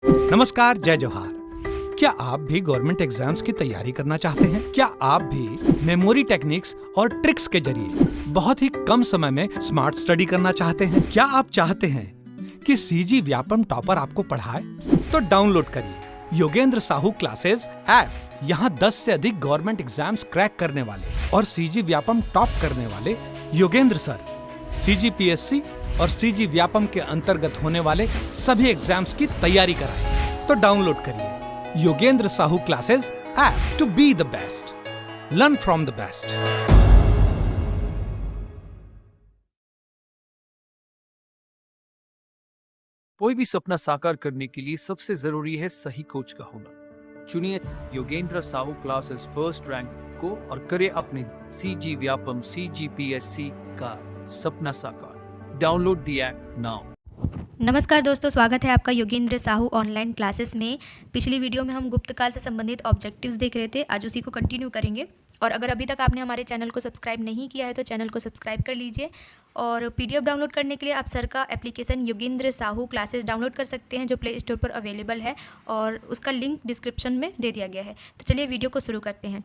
नमस्कार, जय जोहार। क्या आप भी गवर्नमेंट एग्जाम्स की तैयारी करना चाहते हैं? क्या आप भी मेमोरी टेक्निक्स और ट्रिक्स के जरिए बहुत ही कम समय में स्मार्ट स्टडी करना चाहते हैं? क्या आप चाहते हैं कि सीजी व्यापम टॉपर आपको पढ़ाए? तो डाउनलोड करिए योगेंद्र साहू क्लासेस ऐप। यहाँ 10 से अधिक गवर्नमेंट एग्जाम्स क्रैक करने वाले और सीजी व्यापम टॉप करने वाले योगेंद्र सर CGPSC और सीजी व्यापम के अंतर्गत होने वाले सभी एग्जाम्स की तैयारी कराएं। तो डाउनलोड करिए Yogendra Sahu classes app to be the best, learn from the best. कोई भी सपना साकार करने के लिए सबसे जरूरी है सही कोच का होना। चुनिए Yogendra Sahu classes first rank को और करे अपने सीजी व्यापम CGPSC का सपना साकार। Download the app now. नमस्कार दोस्तों, स्वागत है आपका योगेंद्र साहू ऑनलाइन क्लासेस में। पिछली वीडियो में हम गुप्तकाल से संबंधित ऑब्जेक्टिव्स देख रहे थे, आज उसी को कंटिन्यू करेंगे। और अगर अभी तक आपने हमारे चैनल को सब्सक्राइब नहीं किया है तो चैनल को सब्सक्राइब कर लीजिए। और PDF डाउनलोड करने के लिए आप सर का application Yogendra Sahu classes download कर सकते हैं, जो प्ले स्टोर पर अवेलेबल है और उसका लिंक डिस्क्रिप्शन में दे दिया गया है। तो चलिए वीडियो को शुरू करते हैं।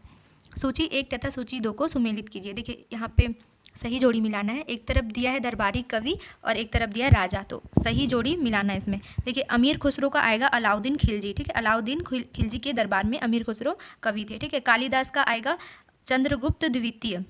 सूची 1 तथा सूची 2 को सुमेलित कीजिए। देखिए यहाँ पे सही जोड़ी मिलाना है। एक तरफ दिया है दरबारी कवि और एक तरफ दिया है राजा, तो सही जोड़ी मिलाना है इसमें। देखिए अमीर खुसरो का आएगा अलाउद्दीन खिलजी, ठीक है। अलाउद्दीन खिलजी के दरबार में अमीर खुसरो कवि थे, ठीक है। कालिदास का आएगा चंद्रगुप्त द्वितीय,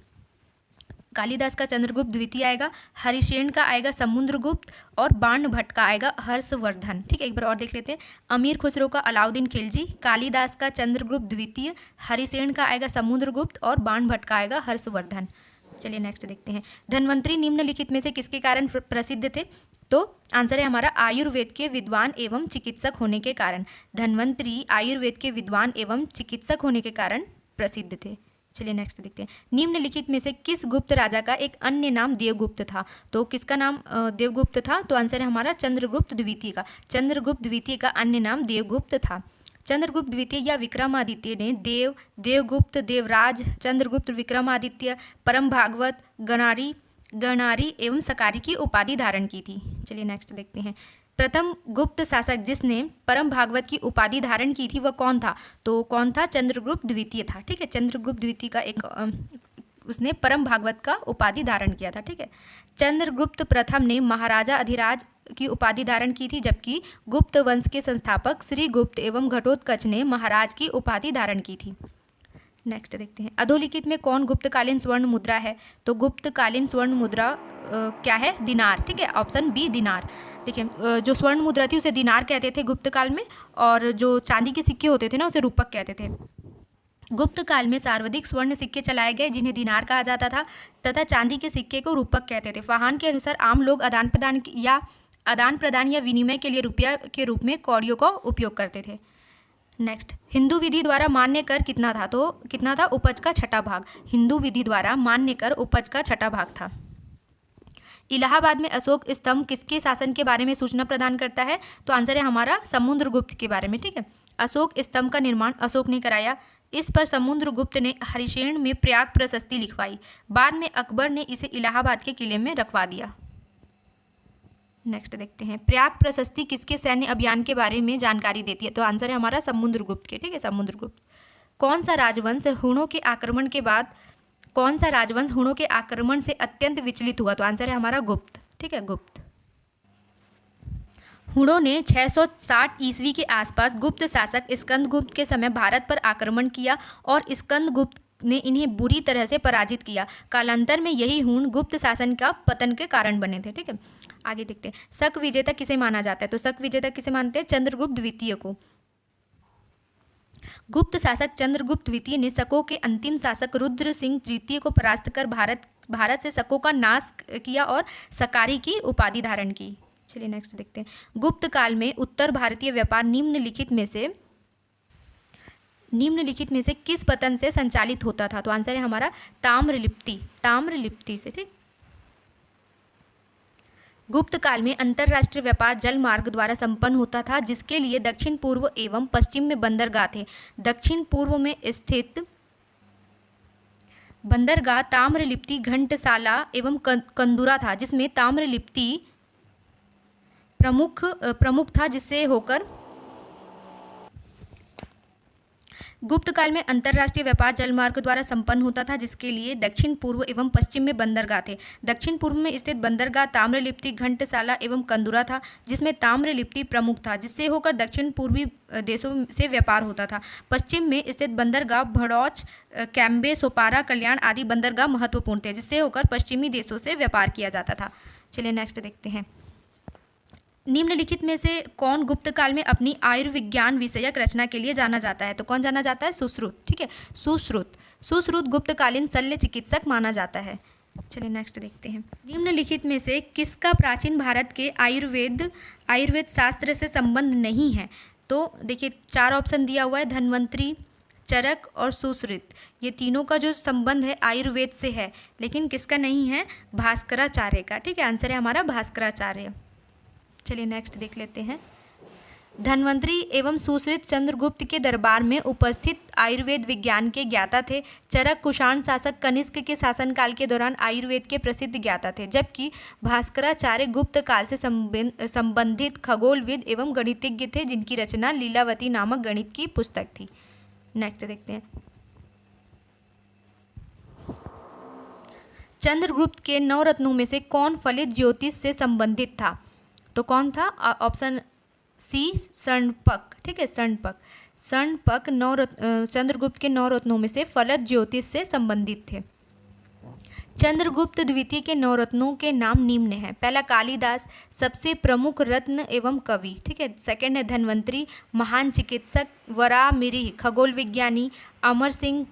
कालिदास का चंद्रगुप्त द्वितीय आएगा। हरिसेन का आएगा समुद्रगुप्त और बाण भट्ट का आएगा हर्षवर्धन, ठीक है। एक बार और देख लेते हैं। अमीर खुसरो का अलाउद्दीन खिलजी, कालिदास का चंद्रगुप्त द्वितीय, हरिसेन का आएगा समुद्रगुप्त और बाण भट्ट का आएगा हर्षवर्धन। चलिए नेक्स्ट देखते हैं। धन्वंतरी निम्नलिखित में से किसके कारण प्रसिद्ध थे? तो आंसर है हमारा आयुर्वेद के विद्वान एवं चिकित्सक होने के कारण। धन्वंतरी आयुर्वेद के विद्वान एवं चिकित्सक होने के कारण प्रसिद्ध थे। चलिए नेक्स्ट देखते हैं। निम्नलिखित में से किस गुप्त राजा का एक अन्य नाम देवगुप्त था? तो किसका नाम देवगुप्त था? तो आंसर है हमारा चंद्रगुप्त द्वितीय का। चंद्रगुप्त द्वितीय का अन्य नाम देवगुप्त था। चंद्रगुप्त द्वितीय या विक्रमादित्य ने देवगुप्त, देवराज, चंद्रगुप्त, विक्रमादित्य, परम भागवत, गणारी एवं सकारी की उपाधि धारण की थी। चलिए नेक्स्ट देखते हैं। प्रथम गुप्त शासक जिसने परम भागवत की उपाधि धारण की थी वह कौन था? तो कौन था? चंद्रगुप्त द्वितीय था, ठीक है। चंद्रगुप्त द्वितीय का उसने परम भागवत का उपाधि धारण किया था, ठीक है। चंद्रगुप्त प्रथम ने महाराजा अधिराज की उपाधि धारण की थी, जबकि गुप्त वंश के संस्थापक श्री गुप्त एवं घटोत्कच ने महाराज की उपाधि धारण की थी। नेक्स्ट देखते हैं। अधोलिखित में कौन गुप्तकालीन स्वर्ण मुद्रा है? तो गुप्तकालीन स्वर्ण मुद्रा क्या है? दिनार, ठीक है। ऑप्शन बी दिनार। देखिए जो स्वर्ण मुद्रा थी उसे दिनार कहते थे गुप्त काल में, और जो चांदी के सिक्के होते थे ना उसे रूपक कहते थे। गुप्त काल में सर्वाधिक स्वर्ण सिक्के चलाए गए जिन्हें दिनार कहा जाता था, तथा चांदी के सिक्के को रूपक कहते थे। फाहान के अनुसार आम लोग आदान प्रदान या विनिमय के लिए रुपया के रूप में कौड़ियों का उपयोग करते थे। नेक्स्ट, हिंदू विधि द्वारा मान्य कर कितना था? तो कितना था? उपज का 6ठा भाग। हिंदू विधि द्वारा मान्य कर उपज का 6ठा भाग था। इलाहाबाद में अशोक स्तंभ किसके शासन के बारे में सूचना प्रदान करता है? तो आंसर है हमारा समुद्रगुप्त के बारे में, ठीक है। अशोक स्तंभ का निर्माण अशोक ने कराया। इस पर समुद्रगुप्त ने हरिसेन में प्रयाग प्रशस्ति लिखवाई। बाद में अकबर ने इसे इलाहाबाद के किले में रखवा दिया। नेक्स्ट देखते हैं। प्रयाग प्रशस्ति किसके सैन्य अभियान के बारे में जानकारी देती है? तो आंसर है हमारा समुद्रगुप्त के, ठीक है। समुद्रगुप्त। कौन सा राजवंश हुणों के आक्रमण से अत्यंत विचलित हुआ? तो आंसर है हमारा गुप्त, ठीक है। गुप्त। हुणों ने 660 ईस्वी के आसपास गुप्त शासक स्कंदगुप्त के समय भारत पर आक्रमण किया और स्कंदगुप्त ने इन्हें बुरी तरह से पराजित किया। कालांतर में यही हुण गुप्त शासन का पतन के कारण बने थे, ठीक है। आगे देखते हैं। शक विजेता किसे माना जाता है? तो शक विजेता किसे मानते हैं? चंद्रगुप्त द्वितीय को। गुप्त शासक चंद्रगुप्त द्वितीय ने शकों के अंतिम शासक रुद्र सिंह तृतीय को परास्त कर भारत से शकों का नाश किया और सकारी की उपाधि धारण की। चलिए नेक्स्ट देखते हैं। गुप्त काल में उत्तर भारतीय व्यापार निम्नलिखित में से किस पतन से संचालित होता था? तो आंसर है हमारा ताम्रलिप्ति से, ठीक। गुप्त काल में अंतरराष्ट्रीय व्यापार जल मार्ग द्वारा संपन्न होता था, जिसके लिए दक्षिण पूर्व एवं पश्चिम में बंदरगाह थे। दक्षिण पूर्व में स्थित बंदरगाह ताम्रलिप्ति, घंटसाला एवं कंदुरा था, जिसमें ताम्रलिप्ति प्रमुख था, जिससे होकर गुप्त काल में अंतर्राष्ट्रीय व्यापार जलमार्ग द्वारा संपन्न होता था, जिसके लिए दक्षिण पूर्व एवं पश्चिम में बंदरगाह थे। दक्षिण पूर्व में स्थित बंदरगाह ताम्रलिप्ति, घंटसाला एवं कंदुरा था, जिसमें ताम्रलिप्ति प्रमुख था, जिससे होकर दक्षिण पूर्वी देशों से व्यापार होता था। पश्चिम में स्थित बंदरगाह भड़ौच, कैम्बे, सोपारा, कल्याण आदि बंदरगाह महत्वपूर्ण थे, जिससे होकर पश्चिमी देशों से व्यापार किया जाता था। चलिए नेक्स्ट देखते हैं। निम्नलिखित में से कौन गुप्त काल में अपनी आयुर्विज्ञान विषयक रचना के लिए जाना जाता है? तो कौन जाना जाता है? सुश्रुत। ठीक है, सुश्रुत गुप्तकालीन शल्य चिकित्सक माना जाता है। चलिए नेक्स्ट देखते हैं। निम्नलिखित में से किसका प्राचीन भारत के आयुर्वेद शास्त्र से संबंध नहीं है? तो देखिए 4 ऑप्शन दिया हुआ है, धन्वंतरी, चरक और सुश्रुत। ये तीनों का जो संबंध है आयुर्वेद से है, लेकिन किसका नहीं है? भास्कराचार्य का। ठीक है, आंसर है हमारा भास्कराचार्य। चलिए नेक्स्ट देख लेते हैं। धन्वंतरी एवं सुश्रुत चंद्रगुप्त के दरबार में उपस्थित आयुर्वेद विज्ञान के ज्ञाता थे। चरक कुषाण शासक कनिष्क के शासनकाल के दौरान आयुर्वेद के प्रसिद्ध ज्ञाता थे, जबकि भास्कराचार्य गुप्त काल से संबंधित खगोलविद एवं गणितज्ञ थे, जिनकी रचना लीलावती नामक गणित की पुस्तक थी। नेक्स्ट देखते हैं। चंद्रगुप्त के 9 रत्नों में से कौन फलित ज्योतिष से संबंधित था? तो कौन था? ऑप्शन सी, स्वर्णपक। ठीक है, स्वर्णपक चंद्रगुप्त के 9 रत्नों में से फलित ज्योतिष से संबंधित थे। चंद्रगुप्त द्वितीय के 9 रत्नों के नाम निम्न हैं। पहला कालिदास, सबसे प्रमुख रत्न एवं कवि। ठीक है। सेकंड है धन्वंतरी, महान चिकित्सक। वरामिरी, खगोल विज्ञानी। अमर सिंह,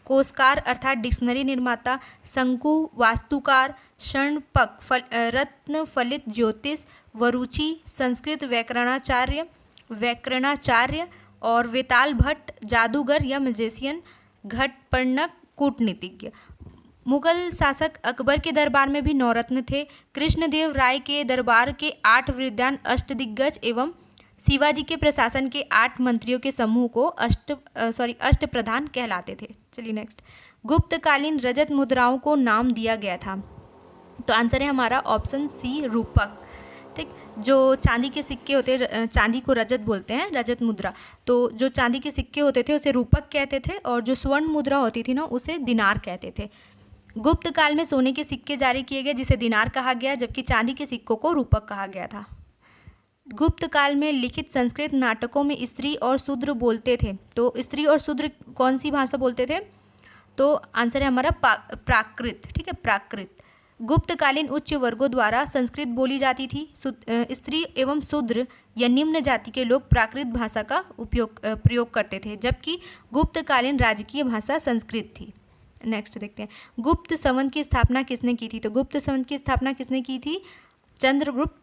कोशकार अर्थात डिक्शनरी निर्माता। शंकु, वास्तुकार। शर्णपक, रत्न फलित ज्योतिष। वरुचि, संस्कृत व्याकरणाचार्य। और वेताल भट्ट, जादूगर या मैजिशियन। घटपर्णक, कूटनीतिज्ञ। मुगल शासक अकबर के दरबार में भी 9 रत्न थे। कृष्णदेव राय के दरबार के 8 वृद्धान अष्टदिग्गज एवं शिवाजी के प्रशासन के 8 मंत्रियों के समूह को अष्टप्रधान कहलाते थे। चलिए नेक्स्ट। गुप्तकालीन रजत मुद्राओं को नाम दिया गया था। तो आंसर है हमारा ऑप्शन सी, रूपक। ठीक, जो चांदी के सिक्के होते हैं, चांदी को रजत बोलते हैं, रजत मुद्रा। तो जो चांदी के सिक्के होते थे उसे रूपक कहते थे, और जो स्वर्ण मुद्रा होती थी ना उसे दिनार कहते थे। गुप्त काल में सोने के सिक्के जारी किए गए, जिसे दिनार कहा गया, जबकि चांदी के सिक्कों को रूपक कहा गया था। गुप्त काल में लिखित संस्कृत नाटकों में स्त्री और शूद्र बोलते थे। तो स्त्री और शूद्र कौन सी भाषा बोलते थे? तो आंसर है हमारा प्राकृत। ठीक है, प्राकृत। गुप्तकालीन उच्च वर्गों द्वारा संस्कृत बोली जाती थी। स्त्री एवं शूद्र या निम्न जाति के लोग प्राकृत भाषा का प्रयोग करते थे, जबकि गुप्तकालीन राजकीय भाषा संस्कृत थी। नेक्स्ट देखते हैं। गुप्त संवत की स्थापना किसने की थी? तो गुप्त संवत की स्थापना किसने की थी? चंद्रगुप्त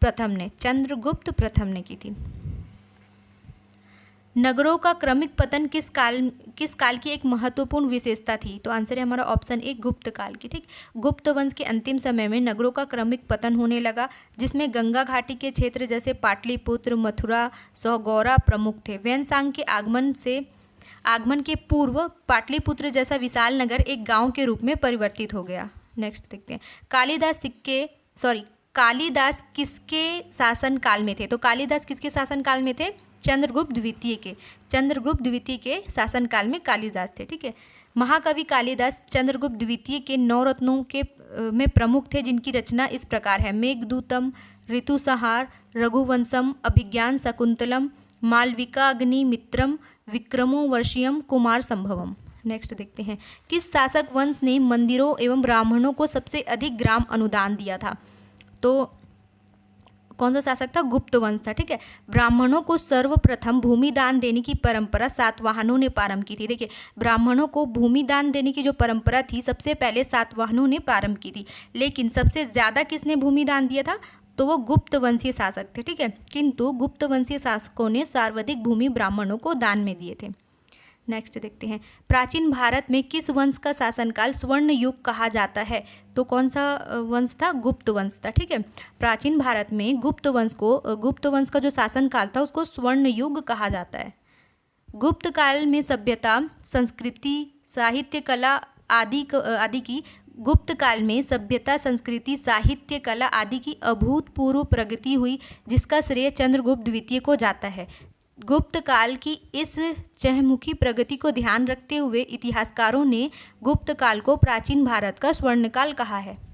प्रथम ने की थी। नगरों का क्रमिक पतन किस काल की एक महत्वपूर्ण विशेषता थी? तो आंसर है हमारा ऑप्शन ए, गुप्त काल की। ठीक, गुप्त वंश के अंतिम समय में नगरों का क्रमिक पतन होने लगा, जिसमें गंगा घाटी के क्षेत्र जैसे पाटलिपुत्र, मथुरा, सौगौरा प्रमुख थे। वैनसांग के आगमन के पूर्व पाटलिपुत्र जैसा विशाल नगर एक गांव के रूप में परिवर्तित हो गया। नेक्स्ट देखते हैं। कालिदास किसके शासन काल में थे? तो कालिदास किसके शासन काल में थे? चंद्रगुप्त द्वितीय के शासन काल में कालिदास थे। ठीक है। महाकवि कालिदास चंद्रगुप्त द्वितीय के 9 रत्नों में प्रमुख थे, जिनकी रचना इस प्रकार है। मेघदूतम, ऋतुसंहार, रघुवंशम, अभिज्ञान शकुंतलम, मालविका अग्निमित्रम, विक्रमो वर्षियम, कुमार संभवम। नेक्स्ट देखते हैं। किस शासक वंश ने मंदिरों एवं ब्राह्मणों को सबसे अधिक ग्राम अनुदान दिया था? तो कौन सा शासक था? गुप्त वंश था। ठीक है। ब्राह्मणों को सर्वप्रथम भूमि दान देने की परंपरा सातवाहनों ने प्रारंभ की थी। देखिए, ब्राह्मणों को भूमि दान देने की जो परंपरा थी सबसे पहले सातवाहनों ने प्रारंभ की थी, लेकिन सबसे ज़्यादा किसने भूमि दान दिया था? तो वो गुप्त वंशीय शासक थे। ठीक है। किंतु गुप्त वंशीय शासकों ने सर्वाधिक भूमि ब्राह्मणों को दान में दिए थे। नेक्स्ट देखते हैं। प्राचीन भारत में किस वंश का शासनकाल स्वर्ण युग कहा जाता है? तो कौन सा वंश था? गुप्त वंश था। ठीक है। प्राचीन भारत में गुप्त वंश का जो शासनकाल था उसको स्वर्ण युग कहा जाता है। गुप्त काल में सभ्यता, संस्कृति, साहित्य, कला आदि की गुप्त काल में सभ्यता, संस्कृति, साहित्य, कला आदि की अभूतपूर्व प्रगति हुई, जिसका श्रेय चंद्रगुप्त द्वितीय को जाता है। गुप्त काल की इस चहुमुखी प्रगति को ध्यान रखते हुए इतिहासकारों ने गुप्त काल को प्राचीन भारत का स्वर्णकाल कहा है।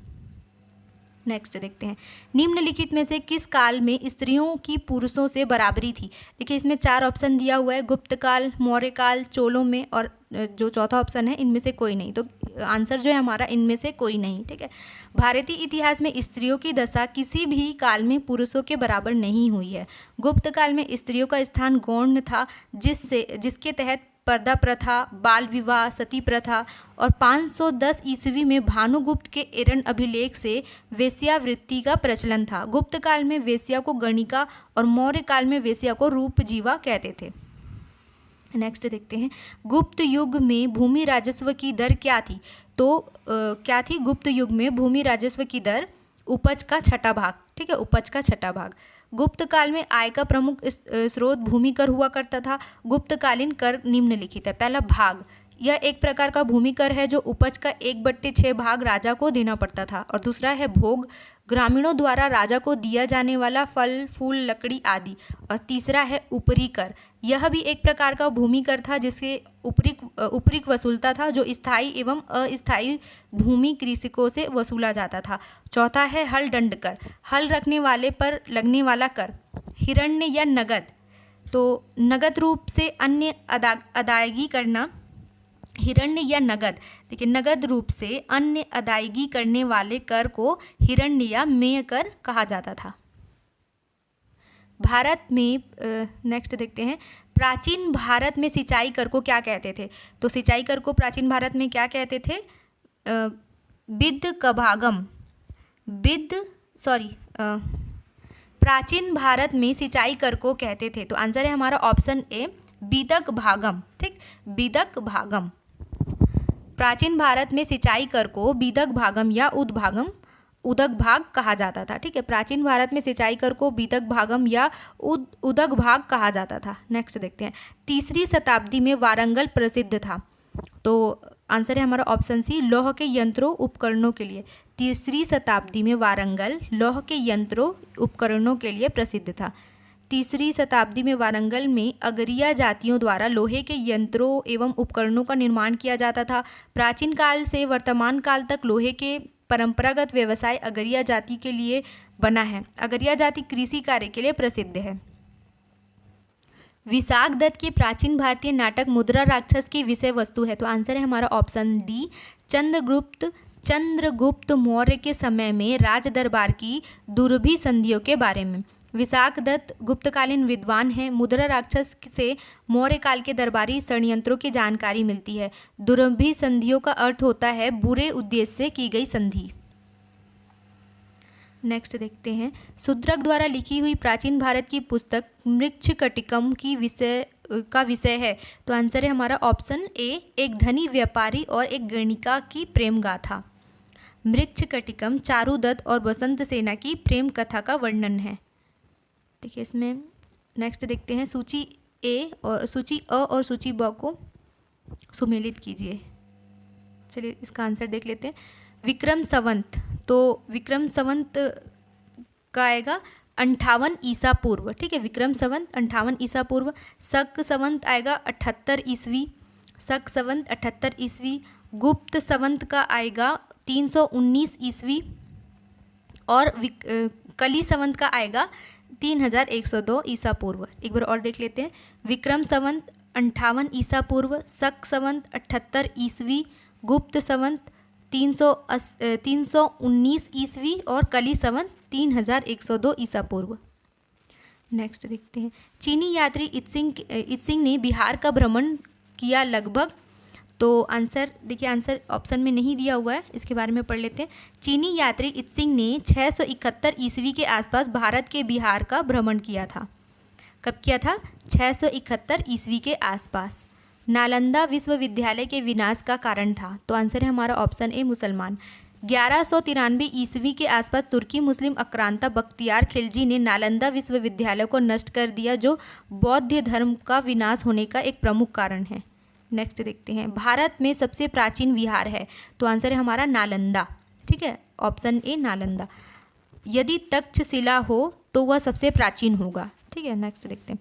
नेक्स्ट देखते हैं, निम्नलिखित में से किस काल में स्त्रियों की पुरुषों से बराबरी थी। देखिए इसमें 4 ऑप्शन दिया हुआ है, गुप्त काल, मौर्य काल, चोलों में, और जो चौथा ऑप्शन है इनमें से कोई नहीं। तो आंसर जो है हमारा इनमें से कोई नहीं। ठीक है, भारतीय इतिहास में स्त्रियों की दशा किसी भी काल में पुरुषों के बराबर नहीं हुई है। गुप्त काल में स्त्रियों का स्थान गौण था, जिसके तहत पर्दा प्रथा, बाल विवाह, सती प्रथा और 510 ईस्वी में भानुगुप्त के एरन अभिलेख से वेश्यावृत्ति का प्रचलन था। गुप्त काल में वेश्या को गणिका और मौर्य काल में वेश्या को रूपजीवा कहते थे। नेक्स्ट देखते हैं, गुप्त युग में भूमि राजस्व की दर क्या थी। तो क्या थी गुप्त युग में भूमि राजस्व की दर? उपज का छठा भाग। ठीक है, उपज का छठा भाग। गुप्त काल में आय का प्रमुख स्रोत भूमि कर हुआ करता था। गुप्तकालीन कर निम्नलिखित है। पहला भाग, यह एक प्रकार का भूमि कर है जो उपज का 1/6 भाग राजा को देना पड़ता था। और दूसरा है भोग, ग्रामीणों द्वारा राजा को दिया जाने वाला फल, फूल, लकड़ी आदि। और तीसरा है ऊपरी कर, यह भी एक प्रकार का भूमि कर था जिसके ऊपरी वसूलता था, जो स्थायी एवं अस्थायी भूमि कृषकों से वसूला जाता था। चौथा है हल दंड कर, हल रखने वाले पर लगने वाला कर। हिरण्य या नगद, तो नगद रूप से अन्य अदायगी करना। हिरण्य या नगद, देखिए नगद रूप से अन्य अदायगी करने वाले कर को हिरण्य या मेय कर कहा जाता था। भारत में नेक्स्ट देखते हैं, प्राचीन भारत में सिंचाई कर को क्या कहते थे। तो सिंचाई कर को प्राचीन भारत में क्या कहते थे? विद्कभागम। प्राचीन भारत में सिंचाई कर को कहते थे। तो आंसर है हमारा ऑप्शन ए, बीदक भागम। ठीक, बीदक भागम। प्राचीन भारत में सिंचाई कर को बीदक भागम या उदक भाग कहा जाता था। ठीक है, प्राचीन भारत में सिंचाई कर को बीदक भागम या उदक भाग कहा जाता था। नेक्स्ट देखते हैं, 3री शताब्दी में वारंगल प्रसिद्ध था। तो आंसर है हमारा ऑप्शन सी, लौह के यंत्रों उपकरणों के लिए। 3री शताब्दी में वारंगल लौह के यंत्रों उपकरणों के लिए प्रसिद्ध था। 3री शताब्दी में वारंगल में अगरिया जातियों द्वारा लोहे के यंत्रों एवं उपकरणों का निर्माण किया जाता था। प्राचीन काल से वर्तमान काल तक लोहे के परंपरागत व्यवसाय अगरिया जाति के लिए बना है। अगरिया जाति कृषि कार्य के लिए प्रसिद्ध है। विशाख दत्त के प्राचीन भारतीय नाटक मुद्रा राक्षस की विषय वस्तु है। तो आंसर है हमारा ऑप्शन डी, चंद्रगुप्त मौर्य के समय में राज दरबार की दुर्भी संधियों के बारे में। विशाख दत्त गुप्तकालीन विद्वान हैं। मुद्रा राक्षस से मौर्य काल के दरबारी षड्यंत्रों की जानकारी मिलती है। दुर्भी संधियों का अर्थ होता है बुरे उद्देश्य से की गई संधि। नेक्स्ट देखते हैं, शूद्रक द्वारा लिखी हुई प्राचीन भारत की पुस्तक मृच्छकटिकम का विषय है। तो आंसर है हमारा ऑप्शन ए, एक धनी व्यापारी और एक गणिका की प्रेम गाथा। मृच्छकटिकम चारुदत्त और बसंत सेना की प्रेम कथा का वर्णन है। देखिए इसमें नेक्स्ट देखते हैं, सूची ए और सूची अ और सूची ब को सुमेलित कीजिए। चलिए इसका आंसर देख लेते हैं। विक्रम संवत, तो विक्रम संवत का आएगा 58 ईसा पूर्व। ठीक है, विक्रम संवत 58 ईसा पूर्व। शक संवत आएगा 78 ईस्वी। शक संवत 78 ईस्वी। गुप्त संवत का आएगा 319 ईस्वी। और कली संवत का आएगा 3102 ईसा पूर्व। एक बार और देख लेते हैं। विक्रम संवत 58 ईसा पूर्व, शक संवत 78 ईस्वी, गुप्त संवत 319 ईस्वी और कली संवत 3102 ईसा पूर्व। नेक्स्ट देखते हैं, चीनी यात्री इत्सिंग ने बिहार का भ्रमण किया लगभग। तो आंसर देखिए, आंसर ऑप्शन में नहीं दिया हुआ है, इसके बारे में पढ़ लेते हैं। चीनी यात्री इत्सिंग ने 671 ईस्वी के आसपास भारत के बिहार का भ्रमण किया था। कब किया था? 671 ईस्वी के आसपास। नालंदा विश्वविद्यालय के विनाश का कारण था। तो आंसर है हमारा ऑप्शन ए, मुसलमान। 1193 ईस्वी के आसपास तुर्की मुस्लिम आक्रांता बख्तियार खिलजी ने नालंदा विश्वविद्यालय को नष्ट कर दिया, जो बौद्ध धर्म का विनाश होने का एक प्रमुख कारण है। नेक्स्ट देखते हैं, भारत में सबसे प्राचीन विहार है। तो आंसर है हमारा नालंदा। ठीक है, ऑप्शन ए नालंदा। यदि तक्षशिला हो तो वह सबसे प्राचीन होगा। ठीक ठीक है। नेक्स्ट देखते हैं,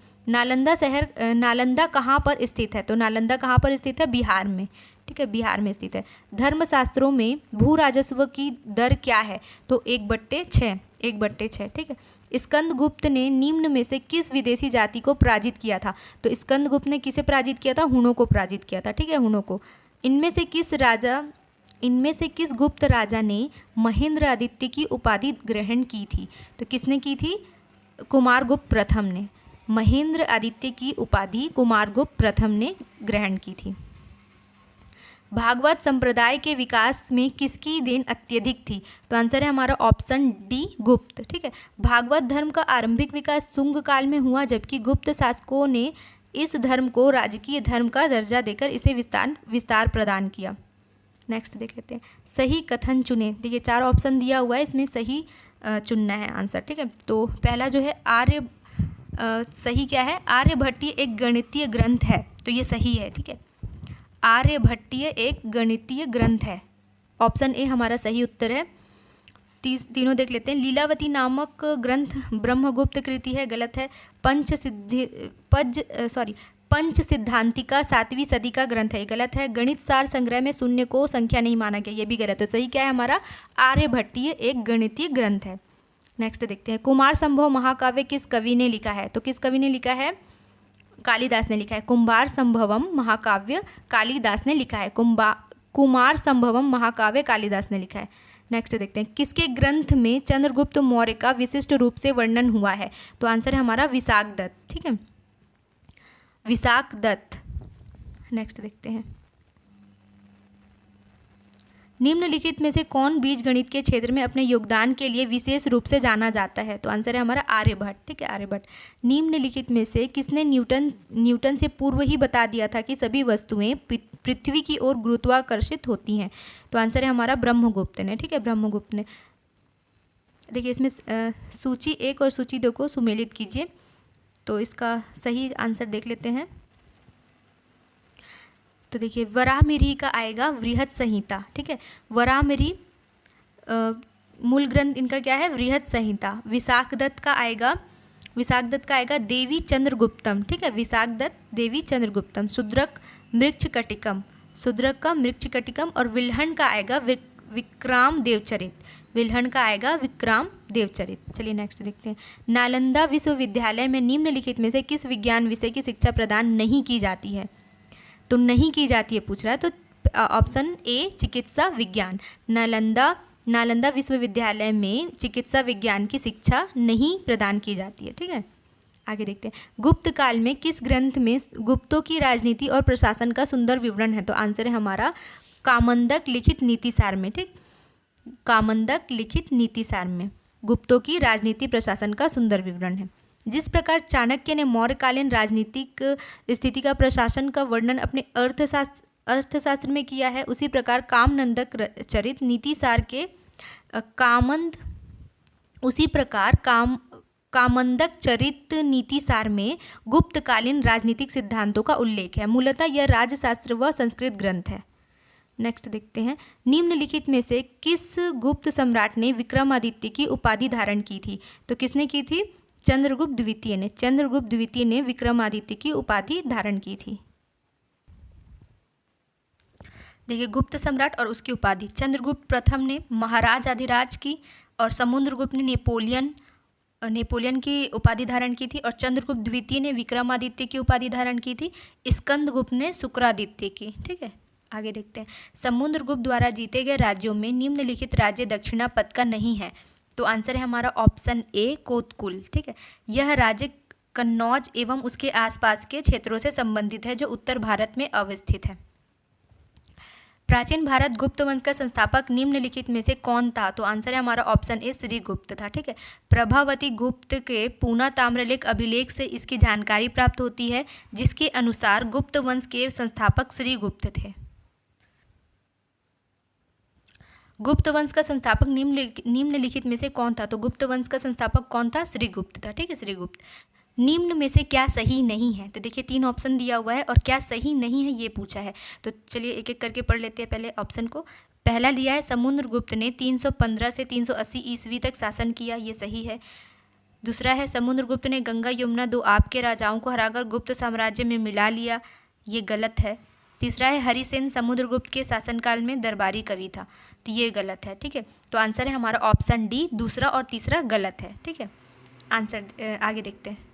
नालंदा कहाँ पर स्थित है? तो नालंदा कहाँ पर स्थित है? बिहार में, ठीक है, बिहार में स्थित है। धर्मशास्त्रों में भू राजस्व की दर क्या है? तो 1/6, 1/6, ठीक है। स्कंदगुप्त ने निम्न में से किस विदेशी जाति को पराजित किया था? तो स्कंदगुप्त ने किसे पराजित किया था? हुनों को पराजित किया था, ठीक है, हुनों को। इनमें से किस गुप्त राजा ने महेंद्र आदित्य की उपाधि ग्रहण की थी? तो किसने की थी? कुमारगुप्त प्रथम ने। महेंद्र आदित्य की उपाधि कुमारगुप्त प्रथम ने ग्रहण की थी। भागवत संप्रदाय के विकास में किसकी देन अत्यधिक थी? तो आंसर है हमारा ऑप्शन डी, गुप्त, ठीक है। भागवत धर्म का आरंभिक विकास शुंग काल में हुआ, जबकि गुप्त शासकों ने इस धर्म को राजकीय धर्म का दर्जा देकर इसे विस्तार प्रदान किया। नेक्स्ट देख लेते हैं, सही कथन चुने। देखिए 4 ऑप्शन दिया हुआ है, इसमें सही चुनना है आंसर, ठीक है। तो पहला जो है सही क्या है? आर्यभट्टीय एक गणितीय ग्रंथ है, तो ये सही है, ठीक है। आर्यभट्टीय एक गणितीय ग्रंथ है, ऑप्शन ए हमारा सही उत्तर है। तीनों देख लेते हैं, लीलावती नामक ग्रंथ ब्रह्मगुप्त कृति है, गलत है। पंच सिद्धांतिका 7वीं सदी का ग्रंथ है, गलत है। गणित सार संग्रह में शून्य को संख्या नहीं माना गया, ये भी गलत है। सही क्या है हमारा? आर्यभट्टीय एक गणितीय ग्रंथ है। नेक्स्ट देखते हैं, कुमार संभव महाकाव्य किस कवि ने लिखा है? तो किस कवि ने लिखा है? कालिदास ने लिखा है। कुमार संभवम महाकाव्य कालिदास ने लिखा है। कुमार संभवम महाकाव्य कालिदास ने लिखा है। नेक्स्ट देखते हैं, किसके ग्रंथ में चंद्रगुप्त मौर्य का विशिष्ट रूप से वर्णन हुआ है? तो आंसर है हमारा विशाखदत्त, ठीक है, विशाखदत्त। नेक्स्ट देखते हैं, निम्नलिखित में से कौन बीजगणित के क्षेत्र में अपने योगदान के लिए विशेष रूप से जाना जाता है? तो आंसर है हमारा आर्यभट्ट, ठीक है, आर्यभट्ट। निम्नलिखित में से किसने न्यूटन से पूर्व ही बता दिया था कि सभी वस्तुएं पृथ्वी की ओर गुरुत्वाकर्षित होती हैं? तो आंसर है हमारा ब्रह्मगुप्त ने, ठीक है, ब्रह्मगुप्त ने। देखिए इसमें सूची 1 और सूची 2 को सुमेलित कीजिए, तो इसका सही आंसर देख लेते हैं। तो देखिए वराहमिहिर का आएगा वृहत संहिता, ठीक है, वराहमिहिर मूल ग्रंथ इनका क्या है? वृहत संहिता। विशाखदत्त का आएगा देवी चंद्रगुप्तम, ठीक है, विशाखदत्त देवी चंद्रगुप्तम। शूद्रक मृच्छकटिकम, शूद्रक का मृच्छकटिकम। और विल्हण का आएगा विक्रम देवचरित, विल्हण का आएगा विक्रम देवचरित। चलिए नेक्स्ट देखते हैं, नालंदा विश्वविद्यालय में निम्नलिखित में से किस विज्ञान विषय की शिक्षा प्रदान नहीं की जाती है? तो नहीं की जाती है पूछ रहा है, तो ऑप्शन ए चिकित्सा विज्ञान। नालंदा विश्वविद्यालय में चिकित्सा विज्ञान की शिक्षा नहीं प्रदान की जाती है, ठीक है। आगे देखते हैं, गुप्त काल में किस ग्रंथ में गुप्तों की राजनीति और प्रशासन का सुंदर विवरण है? तो आंसर है हमारा कामंदक लिखित नीतिसार में, ठीक, कामंदक लिखित नीतिसार में गुप्तों की राजनीति प्रशासन का सुंदर विवरण है। जिस प्रकार चाणक्य ने मौर्यकालीन राजनीतिक स्थिति का प्रशासन का वर्णन अपने अर्थशास्त्र में किया है, उसी प्रकार कामनंदक चरित नीतिसार के कामंदक चरित नीतिसार में गुप्तकालीन राजनीतिक सिद्धांतों का उल्लेख है। मूलतः यह राजशास्त्र व संस्कृत ग्रंथ है। नेक्स्ट देखते हैं, निम्नलिखित में से किस गुप्त सम्राट ने विक्रमादित्य की उपाधि धारण की थी? तो किसने की थी? चंद्रगुप्त द्वितीय ने विक्रमादित्य की उपाधि धारण की थी। देखिए गुप्त सम्राट और उसकी उपाधि, चंद्रगुप्त प्रथम ने महाराज अधिराज की, और समुद्रगुप्त ने नेपोलियन की उपाधि धारण की थी, और चंद्रगुप्त द्वितीय ने विक्रमादित्य की उपाधि धारण की थी। स्कंदगुप्त ने शुक्रादित्य की, ठीक है। आगे देखते हैं, समुद्रगुप्त द्वारा जीते गए राज्यों में निम्नलिखित राज्य दक्षिणा पद का नहीं है? तो आंसर है हमारा ऑप्शन ए कोतकुल, ठीक है। यह राज्य कन्नौज एवं उसके आसपास के क्षेत्रों से संबंधित है, जो उत्तर भारत में अवस्थित है। प्राचीन भारत गुप्त वंश का संस्थापक निम्नलिखित में से कौन था? तो आंसर है हमारा ऑप्शन ए श्रीगुप्त था, ठीक है। प्रभावती गुप्त के पूना ताम्रलिख अभिलेख से इसकी जानकारी प्राप्त होती है, जिसके अनुसार गुप्त वंश के संस्थापक श्रीगुप्त थे। गुप्त वंश का संस्थापक निम्नलिखित में से कौन था? तो गुप्त वंश का संस्थापक कौन था? श्रीगुप्त था, ठीक है, श्रीगुप्त। निम्न में से क्या सही नहीं है? तो देखिए 3 ऑप्शन दिया हुआ है और क्या सही नहीं है ये पूछा है, तो चलिए एक एक करके पढ़ लेते हैं पहले ऑप्शन को। पहला लिया है समुद्रगुप्त ने 315 से 380 ईस्वी तक शासन किया, ये सही है। दूसरा है समुद्रगुप्त ने गंगा यमुना दो आपके राजाओं को हराकर गुप्त साम्राज्य में मिला लिया, ये गलत है। तीसरा है हरिसेन समुद्रगुप्त के शासनकाल में दरबारी कवि था, तो ये गलत है। ठीक है, तो आंसर है हमारा ऑप्शन डी, दूसरा और तीसरा गलत है। ठीक है, आंसर आगे देखते हैं।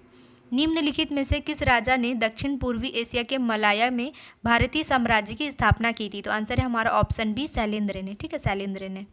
निम्नलिखित में से किस राजा ने दक्षिण पूर्वी एशिया के मलाया में भारतीय साम्राज्य की स्थापना की थी? तो आंसर है हमारा ऑप्शन बी, शैलेंद्र ने। ठीक है, शैलेंद्र ने।